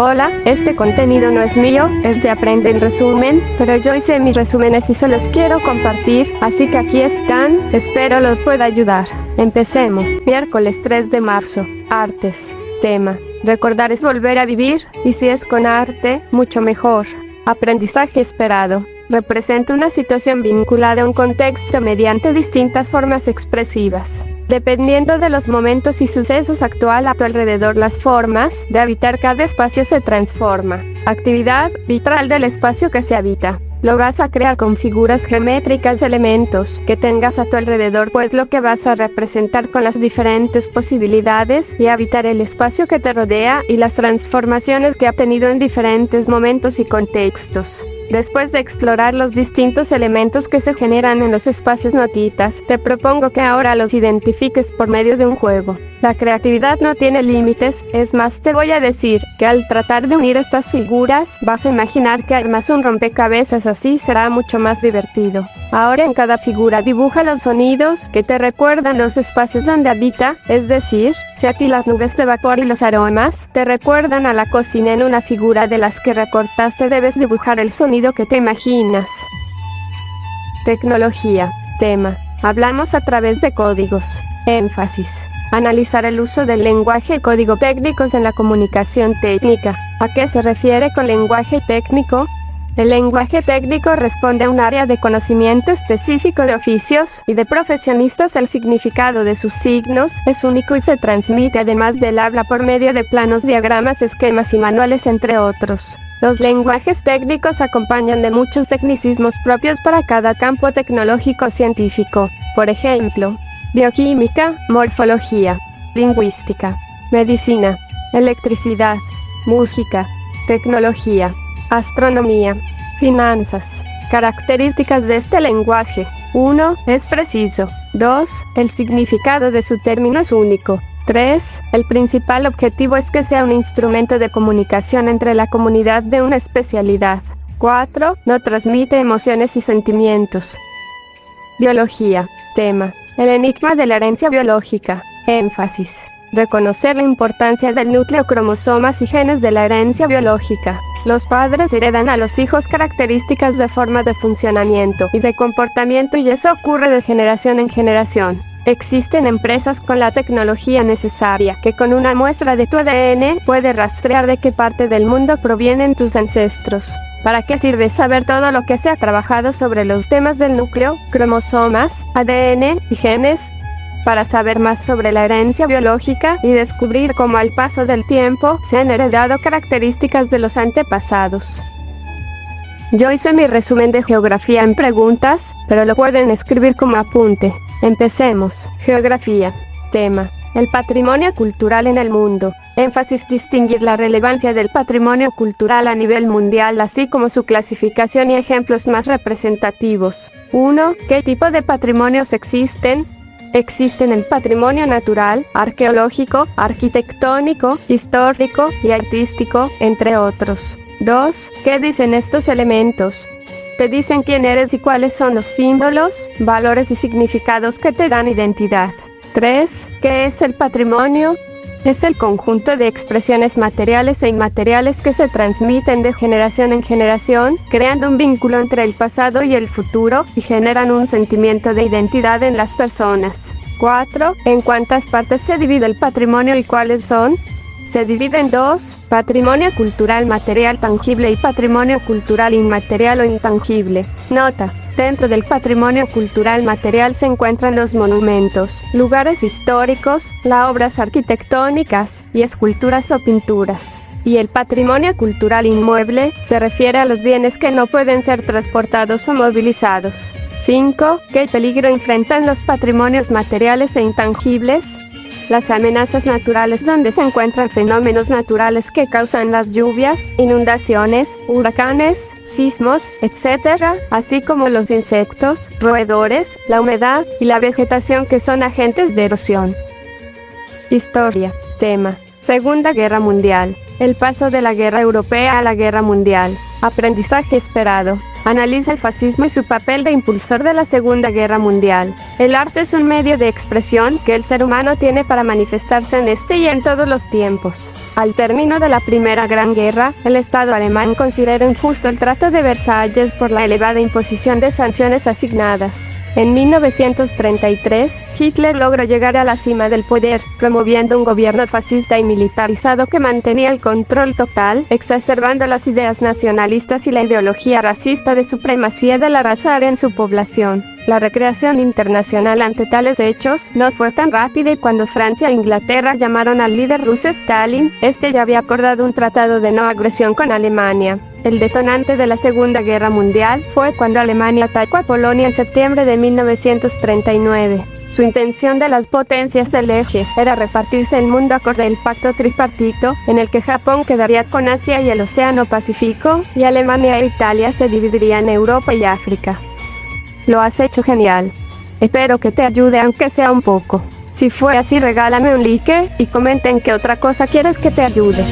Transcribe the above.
Hola, este contenido no es mío, es de Aprende en Resumen, pero yo hice mis resúmenes y se los quiero compartir, así que aquí están, espero los pueda ayudar. Empecemos. Miércoles 3 de marzo. Artes. Tema. Recordar es volver a vivir, y si es con arte, mucho mejor. Aprendizaje esperado. Representa una situación vinculada a un contexto mediante distintas formas expresivas. Dependiendo de los momentos y sucesos actual a tu alrededor, las formas de habitar cada espacio se transforma. Actividad vitral del espacio que se habita. Lo vas a crear con figuras geométricas, elementos que tengas a tu alrededor, pues lo que vas a representar con las diferentes posibilidades y habitar el espacio que te rodea y las transformaciones que ha tenido en diferentes momentos y contextos. Después de explorar los distintos elementos que se generan en los espacios notitas, te propongo que ahora los identifiques por medio de un juego. La creatividad no tiene límites, es más, te voy a decir que al tratar de unir estas figuras, vas a imaginar que armas un rompecabezas, así será mucho más divertido. Ahora en cada figura dibuja los sonidos que te recuerdan los espacios donde habita, es decir, si a ti las nubes de vapor y los aromas te recuerdan a la cocina, en una figura de las que recortaste debes dibujar el sonido que te imaginas. Tecnología. Tema. Hablamos a través de códigos. Énfasis. Analizar el uso del lenguaje y código técnicos en la comunicación técnica. ¿A qué se refiere con lenguaje técnico? El lenguaje técnico responde a un área de conocimiento específico de oficios y de profesionistas. El significado de sus signos es único y se transmite además del habla por medio de planos, diagramas, esquemas y manuales, entre otros. Los lenguajes técnicos acompañan de muchos tecnicismos propios para cada campo tecnológico científico. Por ejemplo, bioquímica, morfología, lingüística, medicina, electricidad, música, tecnología, astronomía, finanzas. Características de este lenguaje. 1. Es preciso. 2. El significado de su término es único. 3. El principal objetivo es que sea un instrumento de comunicación entre la comunidad de una especialidad. 4. No transmite emociones y sentimientos. Biología. Tema. El enigma de la herencia biológica. Énfasis. Reconocer la importancia del núcleo, cromosomas y genes de la herencia biológica. Los padres heredan a los hijos características de forma de funcionamiento y de comportamiento, y eso ocurre de generación en generación. Existen empresas con la tecnología necesaria que con una muestra de tu ADN puede rastrear de qué parte del mundo provienen tus ancestros. ¿Para qué sirve saber todo lo que se ha trabajado sobre los temas del núcleo, cromosomas, ADN y genes? Para saber más sobre la herencia biológica y descubrir cómo al paso del tiempo se han heredado características de los antepasados. Yo hice mi resumen de geografía en preguntas, pero lo pueden escribir como apunte. Empecemos. Geografía. Tema. El patrimonio cultural en el mundo. Énfasis. Distinguir la relevancia del patrimonio cultural a nivel mundial, así como su clasificación y ejemplos más representativos. 1. ¿Qué tipo de patrimonios existen? Existen el patrimonio natural, arqueológico, arquitectónico, histórico y artístico, entre otros. 2. ¿Qué dicen estos elementos? Te dicen quién eres y cuáles son los símbolos, valores y significados que te dan identidad. 3. ¿Qué es el patrimonio? Es el conjunto de expresiones materiales e inmateriales que se transmiten de generación en generación, creando un vínculo entre el pasado y el futuro, y generan un sentimiento de identidad en las personas. 4. ¿En cuántas partes se divide el patrimonio y cuáles son? Se divide en 2, patrimonio cultural material tangible y patrimonio cultural inmaterial o intangible. Nota: dentro del patrimonio cultural material se encuentran los monumentos, lugares históricos, las obras arquitectónicas y esculturas o pinturas. Y el patrimonio cultural inmueble se refiere a los bienes que no pueden ser transportados o movilizados. 5. ¿Qué peligro enfrentan los patrimonios materiales e intangibles? Las amenazas naturales, donde se encuentran fenómenos naturales que causan las lluvias, inundaciones, huracanes, sismos, etc., así como los insectos, roedores, la humedad y la vegetación, que son agentes de erosión. Historia. Tema. Segunda Guerra Mundial. El paso de la Guerra Europea a la Guerra Mundial. Aprendizaje esperado. Analiza el fascismo y su papel de impulsor de la Segunda Guerra Mundial. El arte es un medio de expresión que el ser humano tiene para manifestarse en este y en todos los tiempos. Al término de la Primera Gran Guerra, el Estado alemán considera injusto el Tratado de Versalles por la elevada imposición de sanciones asignadas. En 1933, Hitler logró llegar a la cima del poder, promoviendo un gobierno fascista y militarizado que mantenía el control total, exacerbando las ideas nacionalistas y la ideología racista de supremacía de la raza aria en su población. La recreación internacional ante tales hechos no fue tan rápida y cuando Francia e Inglaterra llamaron al líder ruso Stalin, este ya había acordado un tratado de no agresión con Alemania. El detonante de la Segunda Guerra Mundial fue cuando Alemania atacó a Polonia en septiembre de 1939. Su intención de las potencias del eje era repartirse el mundo acorde al pacto tripartito, en el que Japón quedaría con Asia y el Océano Pacífico, y Alemania e Italia se dividirían en Europa y África. Lo has hecho genial. Espero que te ayude aunque sea un poco. Si fue así, regálame un like y comenta en qué otra cosa quieres que te ayude.